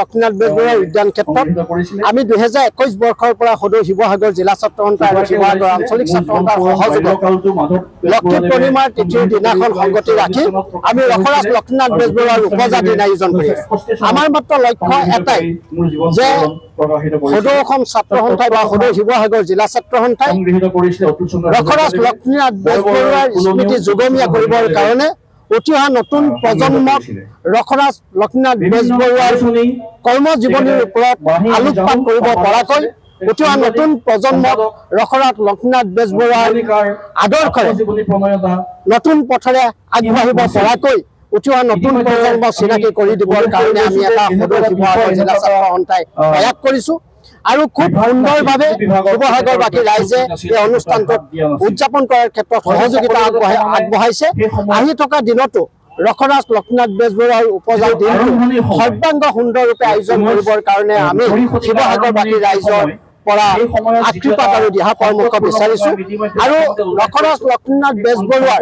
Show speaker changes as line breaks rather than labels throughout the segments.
লক্ষ্মীনাথ বেজবৰুৱা উদ্যান ক্ষেত্ৰত আমি 2021 বৰ্ষৰ পৰা সদৌ শিৱসাগৰ জিলা ছাত্ৰ সন্থা আৰু শিৱসাগৰ আঞ্চলিক ছাত্ৰ সন্থাৰ সহযোগত লক্ষ্মী পূৰ্ণিমাৰ তিথিৰ দিনাখন সংগতি ৰাখি আমি ৰসৰাজ লক্ষ্মীনাথ বেজবৰুৱাৰ ৰূপজা দিন আয়োজন কৰি আমাৰ মাত্ৰ লক্ষ্য এটাই যে সদৌ অসম ছাত্ৰ সন্থাই বা সদৌ শিৱসাগৰ জিলা ছাত্ৰ সন্থাই ৰসৰাজ লক্ষ্মীনাথ বেজবৰুৱাৰ স্মৃতি যুগমীয়া কৰিবৰ কাৰণে উঠি অহা নতুন প্ৰজন্মক ৰসৰাজ লক্ষ্মীনাথ বেজবৰুৱাৰ কৰ্মজীৱনীৰ ওপৰত আলোকপাত কৰিব পৰাকৈ উঠি অহা নতুন প্ৰজন্মক ৰসৰাজ লক্ষ্মীনাথ বেজবৰুৱাৰ আদৰ্শৰে নতুন পথৰে আগবাঢ়িব পৰাকৈ উঠি অহা নতুন প্ৰজন্মক চিনাকি কৰি দিবৰ কাৰণে আমি এটা সদৌ শিৱসাগৰ জিলা ছাত্ৰ সন্থাই প্ৰয়াস কৰিছো আৰু খুব সুন্দৰভাৱে শিৱসাগৰবাসী ৰাইজে এই অনুষ্ঠানটোত উদযাপন কৰাৰ ক্ষেত্ৰত সহযোগিতা আগবঢ়াইছে আহি থকা দিনতো ৰসৰাজ লক্ষ্মীনাথ বেজবৰুৱাৰ উপজা দিনটো সৰ্বাংগ সুন্দৰৰূপে আয়োজন কৰিবৰ কাৰণে আমি শিৱসাগৰবাসী ৰাইজৰ পৰা আশীৰ্বাদ আৰু দিহা পৰামৰ্শ বিচাৰিছো আৰু ৰসৰাজ লক্ষ্মীনাথ বেজবৰুৱাৰ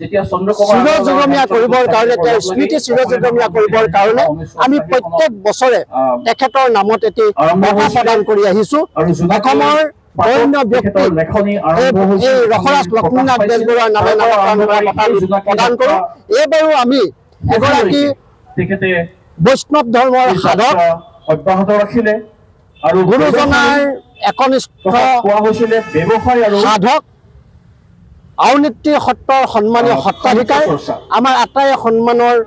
চিৰযুগমীয়া কৰিবৰ কাৰণে তেওঁৰ স্মৃতি চিৰযুগমীয়া কৰিবৰ কাৰণে আমি প্ৰত্যেক বছৰে তেখেতৰ নামত এটি বঁটা প্ৰদান কৰি আহিছো অসমৰ বৰেণ্য ব্যক্তি এই ৰসৰাজ লক্ষ্মীনাথ বেজবৰুৱাৰ নামে নামকৰণ কৰা বঁটা প্ৰদান কৰো এইবাৰো আমি এগৰাকী বৈষ্ণৱ ধৰ্মৰ সাধক অব্যাহত ৰাখিলে আৰু গুৰুজনাৰ একনিষ্ঠ সাধক আউনীআটী সত্ৰৰ সন্মানীয় সত্ৰাধিকাৰ আমাৰ আটাইৰে সন্মানৰ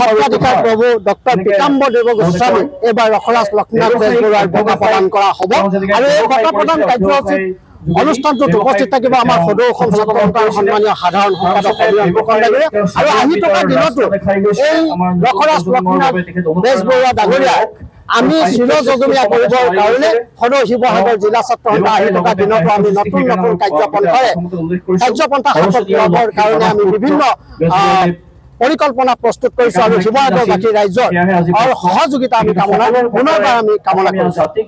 সত্ৰাধিকাৰ প্ৰভু ডক্টৰ পীতাম্বৰ দেৱ গোস্বামী এইবাৰ ৰসৰাজ লক্ষ্মীনাথ বেজবৰুৱাৰ বঁটা প্ৰদান কৰা হ'ব আৰু এই বঁটা প্ৰদান কাৰ্যসূচীত অনুষ্ঠানটোত উপস্থিত থাকিব আমাৰ সদৌ অসম ছাত্ৰ সন্থাৰ সন্মানীয় সাধাৰণ সম্পাদক আৰু আহি থকা দিনতো এই ৰসৰাজ লক্ষ্মীনাথ বেজবৰুৱা ডাঙৰীয়া আমি চিৰযুগমীয়া কৰিবৰ কাৰণে সদৌ শিৱসাগৰ জিলা ছাত্ৰ সন্থা আহি থকা দিনতো আমি নতুন নতুন কাৰ্যপন্থা হাতত ল'বৰ কাৰণে আমি বিভিন্ন পৰিকল্পনা প্ৰস্তুত কৰিছো আৰু শিৱসাগৰবাসী ৰাইজৰ সহযোগিতা আমি পুনৰবাৰ আমি কামনা কৰিছো।